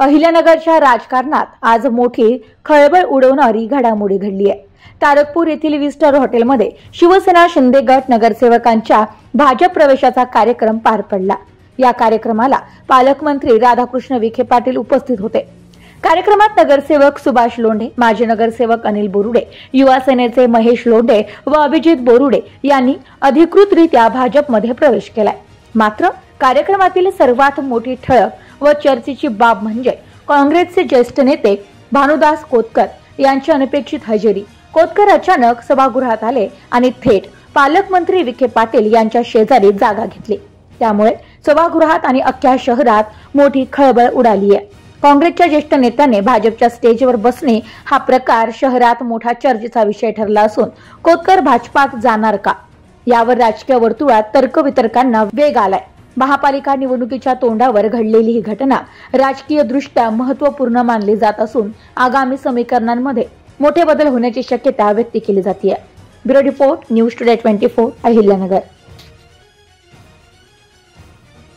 अहिल्यानगरच्या राजकारणात आज मोठी खळबळ उडवणारी घडामोडी घडली आहे। तारकपूर येथील विस्टर हॉटेलमध्ये शिवसेना शिंदे गट नगरसेवकांच्या भाजप प्रवेशाचा कार्यक्रम पार पडला। या कार्यक्रमाला पालकमंत्री राधाकृष्ण विखे पाटील उपस्थित होते। कार्यक्रमात नगरसेवक सुभाष लोंढे, माजी नगरसेवक अनिल बोरुडे, युवा सेनेचे महेश लोंढे व अभिजित बोरुडे यांनी अधिकृतरित्या भाजपमध्ये प्रवेश केलाय। मात्र कार्यक्रमातील सर्वात मोठी ठळक व चर्चेची बाब म्हणजे काँग्रेसचे ज्येष्ठ नेते भानुदास कोतकर यांची अनपेक्षित हजेरी। कोतकर अचानक सभागृहात आले आणि थेट पालकमंत्री विखे पाटील यांच्या शेजारी जागा घेतली। त्यामुळे सभागृहात आणि अख्ख्या शहरात मोठी खळबळ उडाली आहे। काँग्रेसच्या ज्येष्ठ नेत्याने भाजपच्या स्टेजवर बसणे हा प्रकार शहरात मोठा चर्चेचा विषय ठरला असून कोतकर भाजपात जाणार का यावर राजकीय वर्तुळात तर्कवितर्कांना वेग आलाय। महापालिका निवडणुकीच्या तोंडावर घडलेली ही घटना राजकीय दृष्ट्या महत्त्वपूर्ण मानली जात असून आगामी समीकरणांमध्ये मोठे बदल होण्याची शक्यता व्यक्त केली जाते। Bureau report, news today 24, Ahilyanagar.